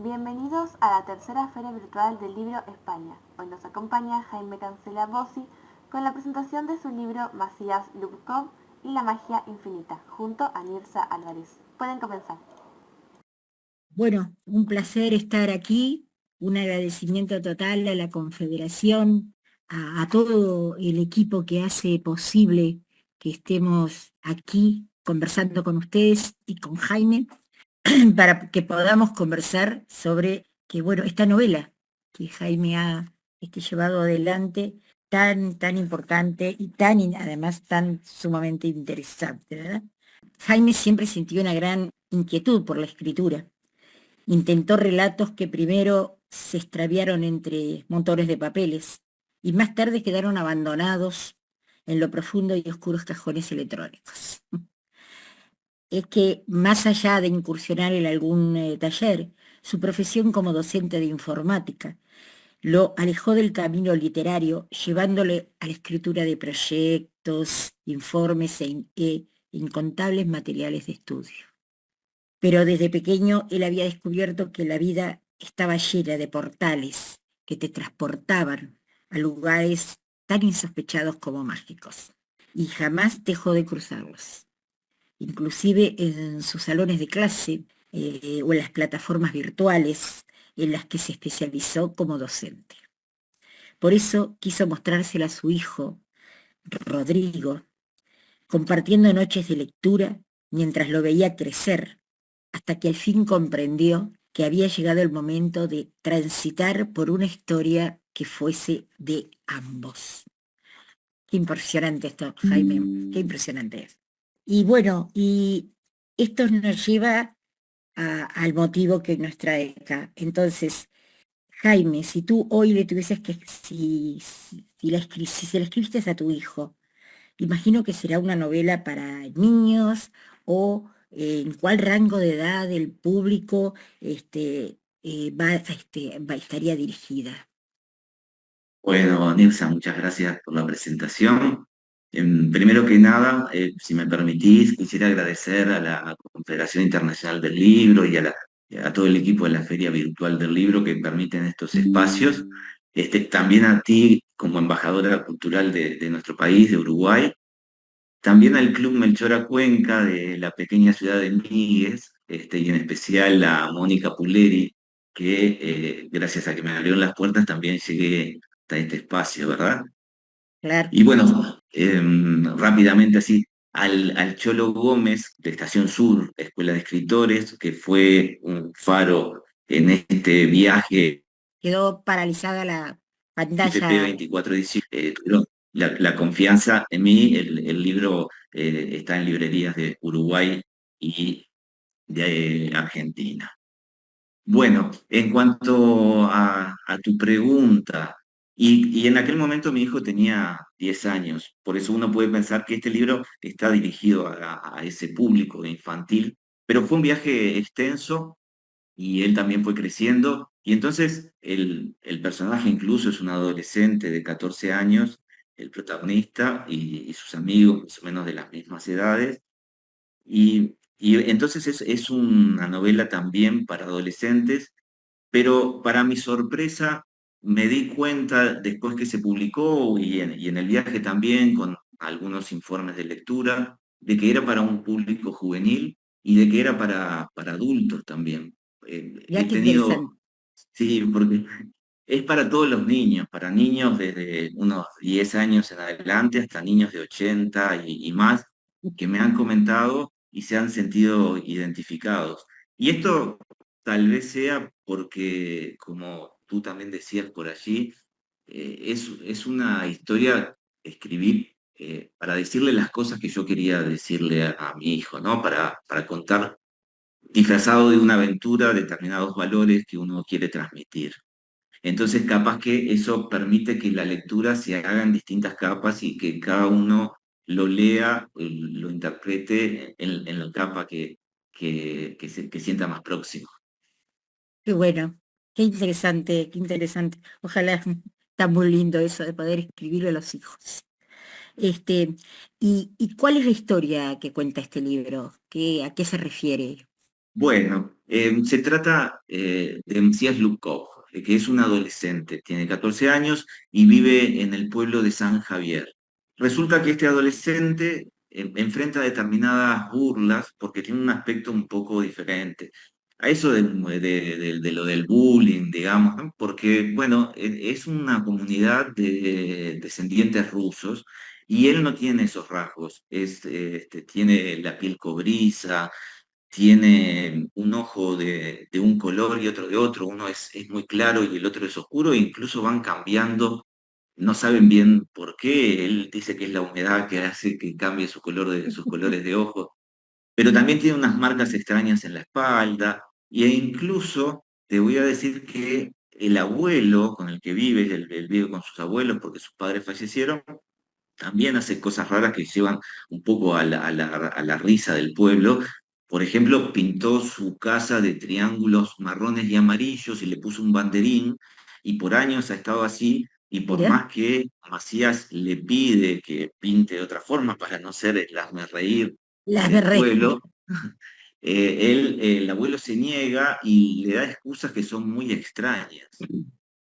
Bienvenidos a la tercera Feria Virtual del Libro España. Hoy nos acompaña Jaime Cancela Bossi con la presentación de su libro Macías Lubkov y la magia infinita, junto a Nirsa Álvarez. Pueden comenzar. Bueno, un placer estar aquí, un agradecimiento total a la Confederación, a todo el equipo que hace posible que estemos aquí conversando con ustedes y con Jaime, para que podamos conversar sobre esta novela que Jaime ha llevado adelante, tan importante y además tan sumamente interesante, ¿verdad? Jaime siempre sintió una gran inquietud por la escritura. Intentó relatos que primero se extraviaron entre montones de papeles y más tarde quedaron abandonados en lo profundo y oscuros cajones electrónicos. Es que más allá de incursionar en algún taller, su profesión como docente de informática lo alejó del camino literario, llevándole a la escritura de proyectos, informes e incontables materiales de estudio. Pero desde pequeño él había descubierto que la vida estaba llena de portales que te transportaban a lugares tan insospechados como mágicos, y jamás dejó de cruzarlos, inclusive en sus salones de clase o en las plataformas virtuales en las que se especializó como docente. Por eso quiso mostrársela a su hijo, Rodrigo, compartiendo noches de lectura mientras lo veía crecer, hasta que al fin comprendió que había llegado el momento de transitar por una historia que fuese de ambos. Qué impresionante esto, Jaime, qué impresionante es. Y bueno, y esto nos lleva al motivo que nos trae acá. Entonces, Jaime, si tú hoy le tuvieses que, si se la escribiste a tu hijo, imagino que será una novela para niños o en cuál rango de edad el público estaría dirigida. Bueno, Nilsa, muchas gracias por la presentación. Primero que nada, si me permitís, quisiera agradecer a la Confederación Internacional del Libro y a todo el equipo de la Feria Virtual del Libro que permiten estos espacios. También a ti, como embajadora cultural de nuestro país, de Uruguay. También al Club Melchora Cuenca de la pequeña ciudad de Míguez, y en especial a Mónica Puleri, que gracias a que me abrieron las puertas también llegué hasta este espacio, ¿verdad? Claro. Y bueno, rápidamente así, al Cholo Gómez de Estación Sur, Escuela de Escritores, que fue un faro en este viaje Quedó paralizada la IPP pantalla. 24 ediciones, tuvieron la confianza en mí. El libro está en librerías de Uruguay y de Argentina. Bueno, en cuanto a tu pregunta, y en aquel momento mi hijo tenía 10 años, por eso uno puede pensar que este libro está dirigido a ese público infantil, pero fue un viaje extenso y él también fue creciendo, y entonces el personaje incluso es un adolescente de 14 años, el protagonista, y sus amigos más o menos de las mismas edades, y entonces es una novela también para adolescentes, pero para mi sorpresa me di cuenta después que se publicó y en el viaje también con algunos informes de lectura, de que era para un público juvenil y de que era para adultos también. Ya He qué tenido, interesante. sí, porque es para todos los niños, para niños desde unos 10 años en adelante hasta niños de 80 y más, que me han comentado y se han sentido identificados. Y esto tal vez sea porque, como tú también decías por allí, es una historia que escribí para decirle las cosas que yo quería decirle a mi hijo, ¿no? Para contar disfrazado de una aventura determinados valores que uno quiere transmitir. Entonces, capaz que eso permite que la lectura se haga en distintas capas y que cada uno lo lea, lo interprete en la capa que sienta más próximo. Qué bueno, qué interesante, qué interesante. Ojalá, está muy lindo eso de poder escribirlo a los hijos. Este, ¿y cuál es la historia que cuenta este libro? ¿A qué se refiere? Bueno, se trata de Messias Lubkov, que es un adolescente, tiene 14 años y vive en el pueblo de San Javier. Resulta que este adolescente enfrenta determinadas burlas porque tiene un aspecto un poco diferente. A eso de lo del bullying, digamos, ¿no? Porque, bueno, es una comunidad de descendientes rusos y él no tiene esos rasgos. Tiene la piel cobriza, tiene un ojo de un color y otro de otro, uno es muy claro y el otro es oscuro, e incluso van cambiando, no saben bien por qué, él dice que es la humedad que hace que cambie su color sus colores de ojo, pero también tiene unas marcas extrañas en la espalda, e incluso te voy a decir que el abuelo con el que vive, él vive con sus abuelos porque sus padres fallecieron, también hace cosas raras que llevan un poco a la risa del pueblo. Por ejemplo, pintó su casa de triángulos marrones y amarillos y le puso un banderín, y por años ha estado así, y por Mira, más que Macías le pide que pinte de otra forma para no ser el reír las de del Rey. pueblo, el abuelo se niega y le da excusas que son muy extrañas.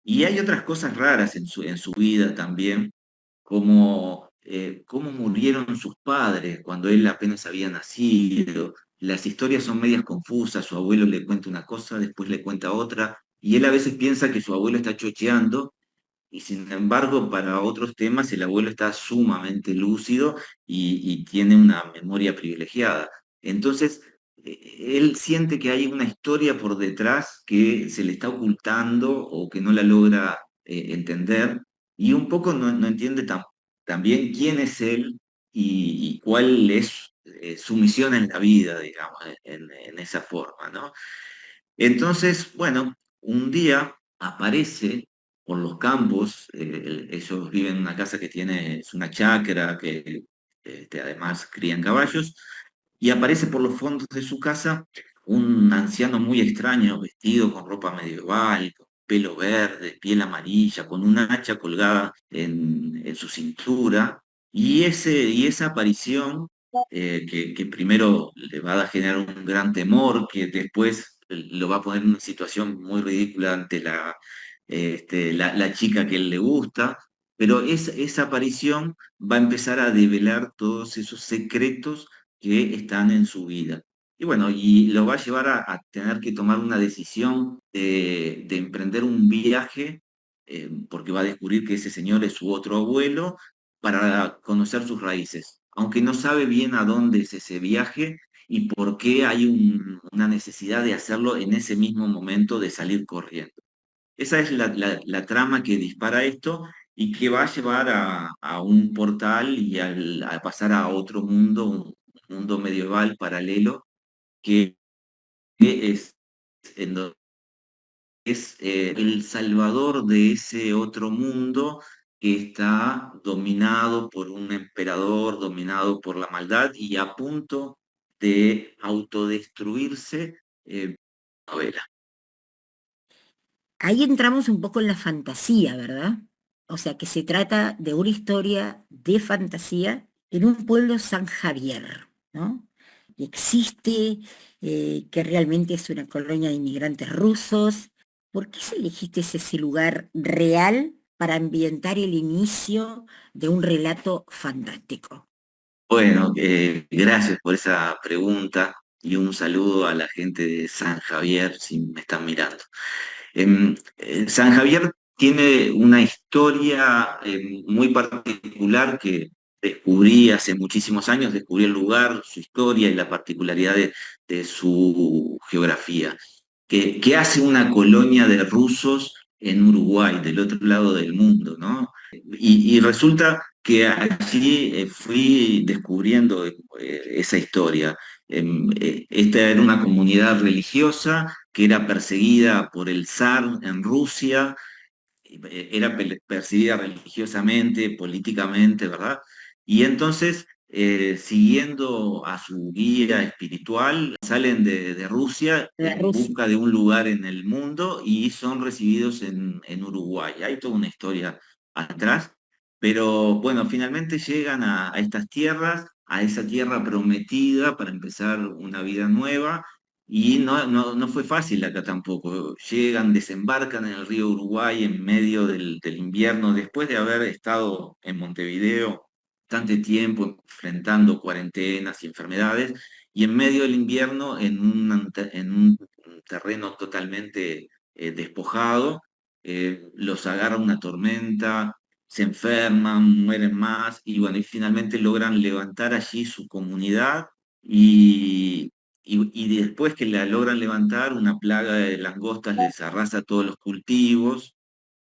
Y hay otras cosas raras en su vida también, como cómo murieron sus padres cuando él apenas había nacido. Las historias son medias confusas, su abuelo le cuenta una cosa, después le cuenta otra, y él a veces piensa que su abuelo está chocheando, y sin embargo para otros temas el abuelo está sumamente lúcido y tiene una memoria privilegiada. Entonces, él siente que hay una historia por detrás que se le está ocultando o que no la logra entender, y un poco no entiende también quién es él y cuál es su misión en la vida, digamos, en esa forma, ¿no? Entonces, bueno, un día aparece por los campos, ellos viven en una casa que tiene, es una chacra, que además crían caballos, y aparece por los fondos de su casa un anciano muy extraño, vestido con ropa medieval, con pelo verde, piel amarilla, con un hacha colgada en su cintura, y esa aparición que primero le va a generar un gran temor, que después lo va a poner en una situación muy ridícula ante la chica que él le gusta, pero esa aparición va a empezar a develar todos esos secretos que están en su vida. Y bueno, y lo va a llevar a tener que tomar una decisión de emprender un viaje, porque va a descubrir que ese señor es su otro abuelo, para conocer sus raíces, aunque no sabe bien a dónde es ese viaje y por qué hay una necesidad de hacerlo en ese mismo momento de salir corriendo. Esa es la trama que dispara esto y que va a llevar a un portal y a pasar a otro mundo, un mundo medieval paralelo, que es en donde es el salvador de ese otro mundo que está dominado por un emperador, dominado por la maldad y a punto de autodestruirse. Novela. Ahí entramos un poco en la fantasía, ¿verdad? O sea que se trata de una historia de fantasía en un pueblo San Javier, ¿no? Que existe, que realmente es una colonia de inmigrantes rusos. ¿Por qué se elegiste ese lugar real para ambientar el inicio de un relato fantástico? Bueno, gracias por esa pregunta y un saludo a la gente de San Javier si me están mirando. San Javier tiene una historia muy particular que descubrí hace muchísimos años, descubrí el lugar, su historia y la particularidad de su geografía, que hace una colonia de rusos en Uruguay, del otro lado del mundo, ¿no? Y resulta que allí fui descubriendo esa historia. Esta era una comunidad religiosa que era perseguida por el zar en Rusia, era perseguida religiosamente, políticamente, ¿verdad? Y entonces, siguiendo a su guía espiritual, salen de Rusia La en Rusia. busca de un lugar en el mundo y son recibidos en Uruguay. Hay toda una historia atrás, pero bueno, finalmente llegan a estas tierras, a esa tierra prometida para empezar una vida nueva, Y no fue fácil acá tampoco. Llegan, desembarcan en el río Uruguay en medio del invierno, después de haber estado en Montevideo bastante tiempo enfrentando cuarentenas y enfermedades, y en medio del invierno en un terreno totalmente despojado, los agarra una tormenta, se enferman, mueren más, y bueno, y finalmente logran levantar allí su comunidad. Y después que la logran levantar, una plaga de langostas les arrasa todos los cultivos,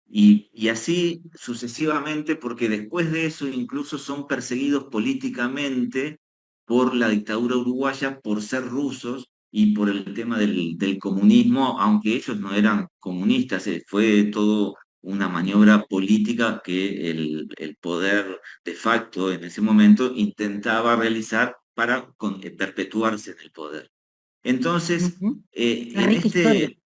y así sucesivamente, porque después de eso incluso son perseguidos políticamente por la dictadura uruguaya por ser rusos y por el tema del comunismo, aunque ellos no eran comunistas, fue todo una maniobra política que el poder de facto en ese momento intentaba realizar para perpetuarse en el poder. Entonces, Ujú. Una en rica historia. este,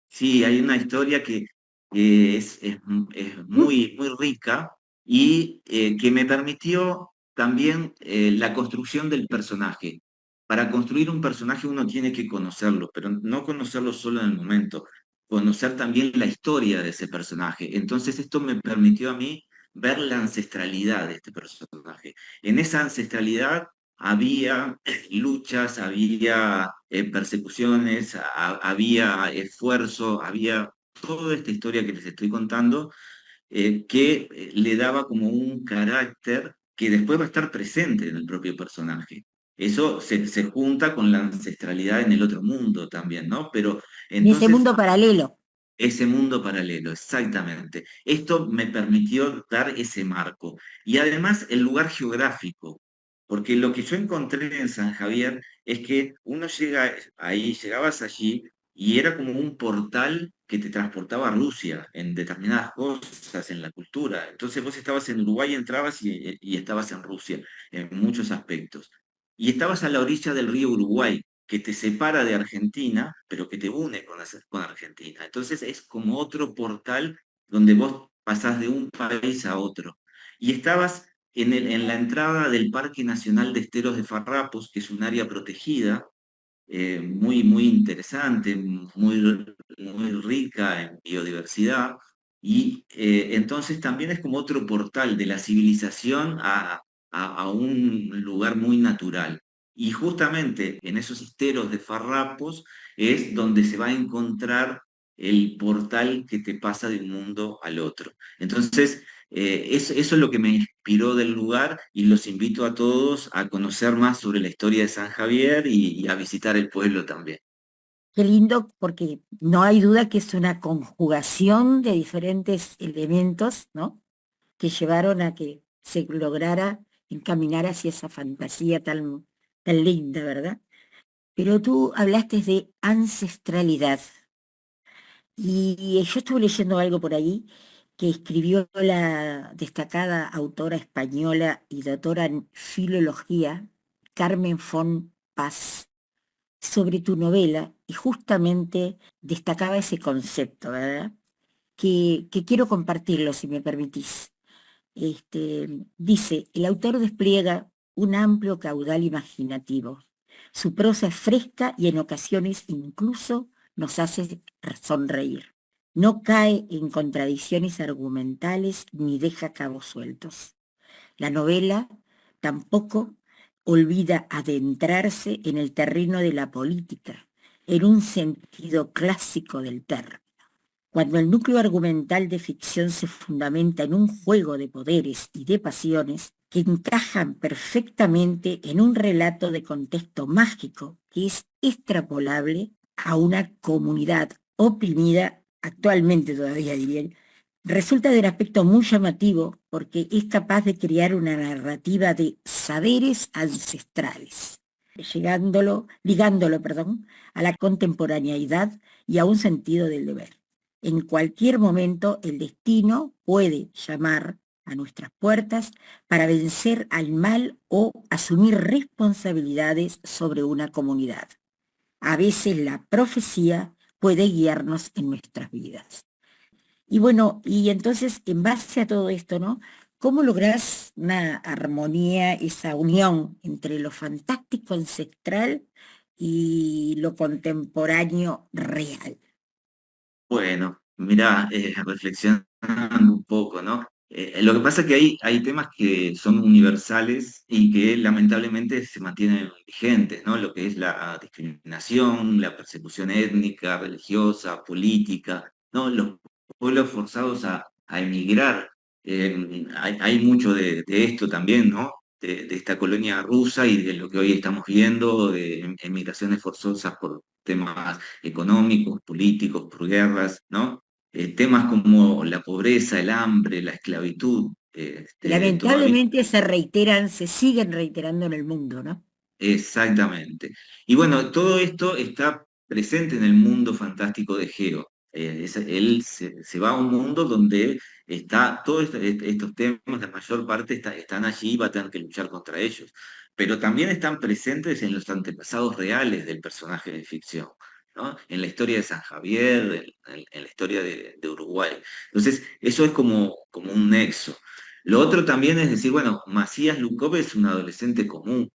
sí, hay una historia que es Mm. muy rica y que me permitió también la construcción del personaje. Para construir un personaje uno tiene que conocerlo, pero no conocerlo solo en el momento, conocer también la historia de ese personaje. Entonces esto me permitió a mí ver la ancestralidad de este personaje. En esa ancestralidad había luchas, había persecuciones, había esfuerzo, había toda esta historia que les estoy contando, que le daba como un carácter que después va a estar presente en el propio personaje. Eso se junta con la ancestralidad en el otro mundo también, ¿no? Pero En ese entonces mundo paralelo. ese mundo paralelo, exactamente. Esto me permitió dar ese marco. Y además el lugar geográfico, porque lo que yo encontré en San Javier es que uno llega ahí, llegabas allí y era como un portal que te transportaba a Rusia en determinadas cosas, en la cultura. Entonces vos estabas en Uruguay, entrabas y estabas en Rusia en muchos aspectos. Y estabas a la orilla del río Uruguay, que te separa de Argentina, pero que te une con Argentina. Entonces es como otro portal donde vos pasás de un país a otro. Y estabas en la entrada del Parque Nacional de Esteros de Farrapos, que es un área protegida, muy interesante, muy rica en biodiversidad, y entonces también es como otro portal de la civilización a un lugar muy natural. Y justamente en esos esteros de farrapos es donde se va a encontrar el portal que te pasa de un mundo al otro. Entonces, eso es lo que me inspiró del lugar, y los invito a todos a conocer más sobre la historia de San Javier y a visitar el pueblo también. Qué lindo, porque no hay duda que es una conjugación de diferentes elementos, ¿no? Que llevaron a que se lograra encaminar hacia esa fantasía tan linda, ¿verdad? Pero tú hablaste de ancestralidad y yo estuve leyendo algo por ahí que escribió la destacada autora española y doctora en filología, Carmen von Paz, sobre tu novela y justamente destacaba ese concepto, ¿verdad? Que quiero compartirlo, si me permitís. Dice, el autor despliega un amplio caudal imaginativo. Su prosa es fresca y en ocasiones incluso nos hace sonreír. No cae en contradicciones argumentales ni deja cabos sueltos. La novela tampoco olvida adentrarse en el terreno de la política, en un sentido clásico del término. Cuando el núcleo argumental de ficción se fundamenta en un juego de poderes y de pasiones que encajan perfectamente en un relato de contexto mágico que es extrapolable a una comunidad oprimida, actualmente todavía diría él, resulta de un aspecto muy llamativo porque es capaz de crear una narrativa de saberes ancestrales, ligándolo, a la contemporaneidad y a un sentido del deber. En cualquier momento el destino puede llamar a nuestras puertas para vencer al mal o asumir responsabilidades sobre una comunidad. A veces la profecía puede guiarnos en nuestras vidas. Y bueno, y entonces en base a todo esto, ¿no? ¿Cómo lográs una armonía, esa unión entre lo fantástico ancestral y lo contemporáneo real. Bueno, mirá, reflexionando un poco, ¿no? Lo que pasa es que hay temas que son universales y que lamentablemente se mantienen vigentes, ¿no? Lo que es la discriminación, la persecución étnica, religiosa, política, ¿no? Los pueblos forzados a emigrar. Hay mucho de esto también, ¿no? De esta colonia rusa y de lo que hoy estamos viendo, de emigraciones forzosas por temas económicos, políticos, por guerras, ¿no? Temas como la pobreza, el hambre, la esclavitud, todavía. Lamentablemente se reiteran, se siguen reiterando en el mundo, ¿no? Exactamente. Y bueno, todo esto está presente en el mundo fantástico de Geo. Él se va a un mundo donde está todos estos temas, la mayor parte están allí y va a tener que luchar contra ellos. Pero también están presentes en los antepasados reales del personaje de ficción, ¿no? En la historia de San Javier, en la historia de Uruguay. Entonces, eso es como un nexo. Lo otro también es decir, bueno, Macías Lukov es un adolescente común,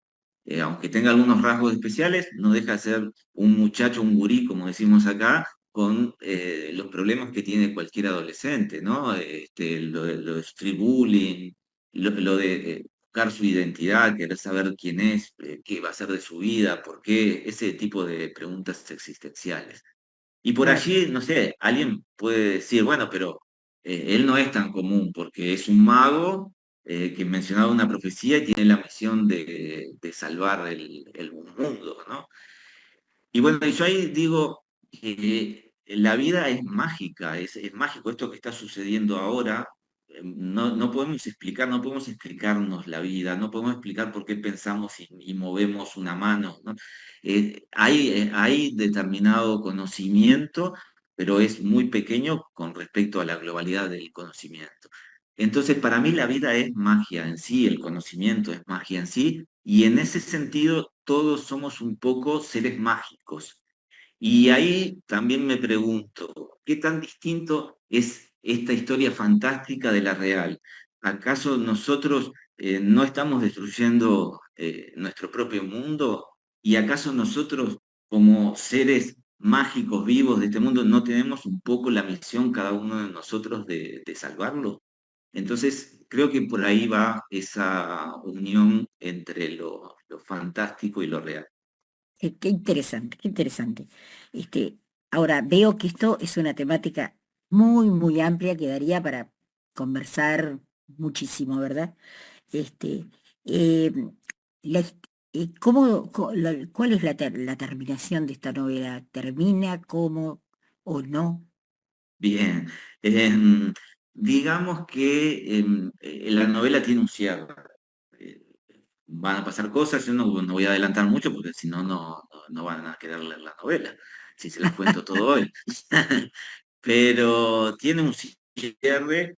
aunque tenga algunos rasgos especiales, no deja de ser un muchacho, un gurí, como decimos acá, con los problemas que tiene cualquier adolescente, ¿no? Lo de street bullying, lo de buscar su identidad, querer saber quién es, qué va a ser de su vida, por qué, ese tipo de preguntas existenciales. Y por Claro. allí, no sé, alguien puede decir, bueno, pero él no es tan común porque es un mago que mencionaba una profecía y tiene la misión de salvar el mundo, ¿no? Y bueno, y yo ahí digo que la vida es mágica, es mágico esto que está sucediendo ahora. No podemos explicar, no podemos explicarnos la vida, no podemos explicar por qué pensamos y movemos una mano, ¿no? Hay determinado conocimiento, pero es muy pequeño con respecto a la globalidad del conocimiento. Entonces, para mí la vida es magia en sí, el conocimiento es magia en sí, y en ese sentido todos somos un poco seres mágicos. Y ahí también me pregunto, ¿qué tan distinto es esta historia fantástica de la real? ¿Acaso nosotros no estamos destruyendo nuestro propio mundo? ¿Y acaso nosotros, como seres mágicos vivos de este mundo, no tenemos un poco la misión cada uno de nosotros de salvarlo? Entonces, creo que por ahí va esa unión entre lo fantástico y lo real. Qué interesante, qué interesante. Este, ahora, veo que esto es una temática muy, muy amplia que daría para conversar muchísimo, ¿verdad? Este, eh, la hist- ¿Cuál es la terminación de esta novela? ¿Termina cómo o no? Bien, em, digamos que la novela tiene un cierre. Eh, Van a pasar cosas, yo no voy a adelantar mucho porque si no, no van a querer leer la novela, si se las cuento todo hoy. Pero tiene un cierre,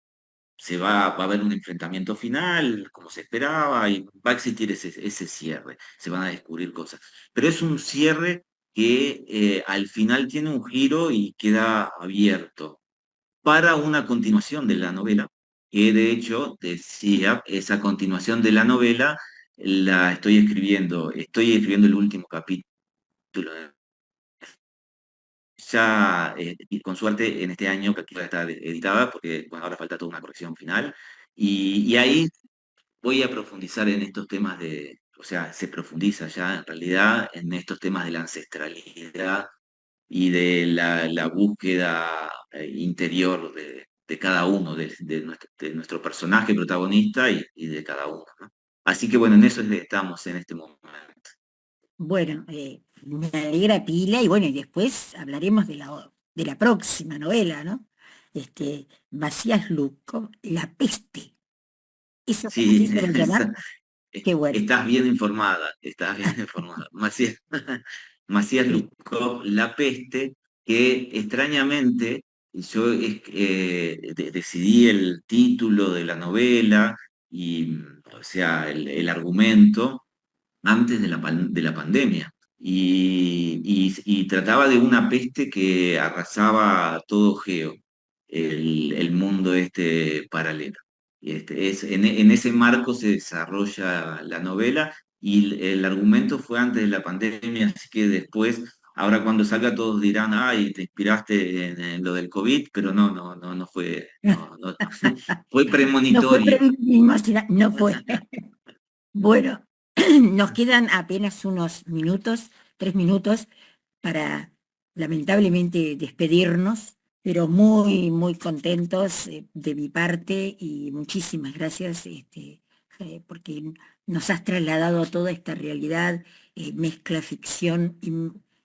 va a haber un enfrentamiento final, como se esperaba, y va a existir ese cierre, se van a descubrir cosas. Pero es un cierre que al final tiene un giro y queda abierto para una continuación de la novela, que de hecho, decía, esa continuación de la novela la estoy escribiendo el último capítulo. Ya, y con suerte, en este año que va a estar editada, porque bueno, ahora falta toda una corrección final, y ahí voy a profundizar en estos temas o sea, se profundiza ya en realidad en estos temas de la ancestralidad y de la búsqueda interior de cada uno, de nuestro personaje protagonista y de cada uno, ¿no? Así que bueno, en eso estamos en este momento. Bueno, me alegra pila y bueno, y después hablaremos de la próxima novela, ¿no? Macías Luco, La peste. ¿Eso así Sí, se va a llamar? Qué bueno. estás bien informada, estás bien informada. Macías Lukov, La peste, que extrañamente yo decidí el título de la novela y, o sea, el argumento antes de la pandemia. Y trataba de una peste que arrasaba todo Geo, el mundo este paralelo. En ese marco se desarrolla la novela y el argumento fue antes de la pandemia, así que después, ahora cuando salga todos dirán, ay, te inspiraste en lo del COVID, pero no fue, fue No fue premonitorio. previsión, no fue. Bueno, nos quedan apenas unos minutos, 3 minutos, para lamentablemente despedirnos, pero muy, muy contentos de mi parte y muchísimas gracias porque nos has trasladado toda esta realidad, mezcla ficción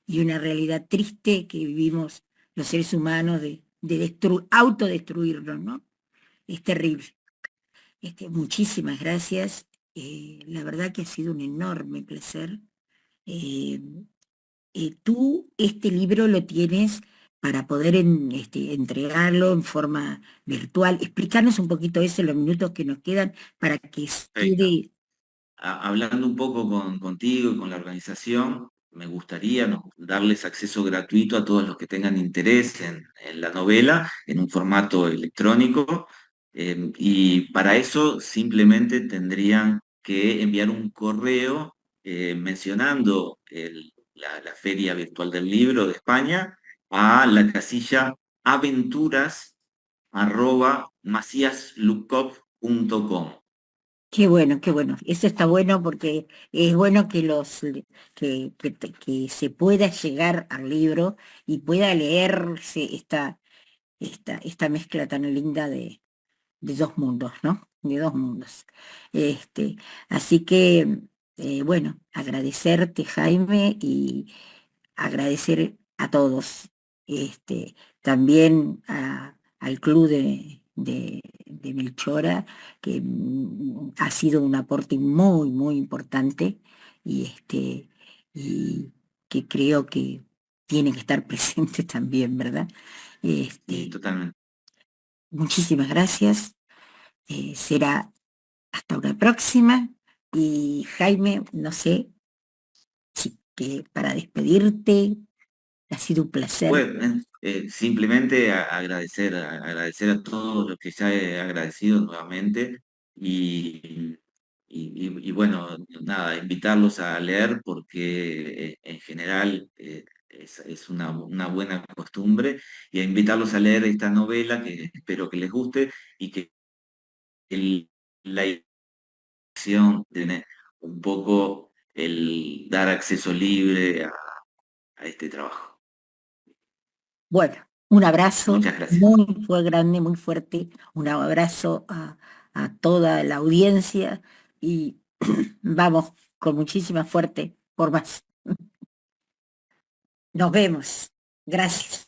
y una realidad triste que vivimos los seres humanos de autodestruirnos, ¿no? Es terrible. Muchísimas gracias. La verdad que ha sido un enorme placer. Eh, Tú este libro lo tienes para poder entregarlo en forma virtual. Explicarnos un poquito eso en los minutos que nos quedan para que Perfecto. quede. Hablando un poco contigo y con la organización, me gustaría, ¿no?, darles acceso gratuito a todos los que tengan interés en la novela, en un formato electrónico, y para eso simplemente tendrían que enviar un correo mencionando la Feria Virtual del Libro de España a la casilla aventuras@maciaslukkov.com. Qué bueno, qué bueno. Eso está bueno porque es bueno que que se pueda llegar al libro y pueda leerse esta mezcla tan linda de dos mundos, ¿no? De dos mundos. Este, Así que, bueno, agradecerte, Jaime, y agradecer a todos, también al club de Melchora, que ha sido un aporte muy, muy importante y, y que creo que tiene que estar presente también, ¿verdad? Sí, Este, totalmente. Muchísimas gracias. Será hasta una próxima. Y Jaime, no sé si que para despedirte ha sido un placer. Bueno, simplemente agradecer a todos los que ya he agradecido nuevamente y, y bueno, nada, invitarlos a leer porque en general es una buena costumbre y a invitarlos a leer esta novela que espero que les guste y que la intención tiene un poco el dar acceso libre a este trabajo. Bueno, un abrazo Muchas gracias. muy grande, muy fuerte, un abrazo a toda la audiencia y vamos con muchísima fuerte por más. Nos vemos. Gracias.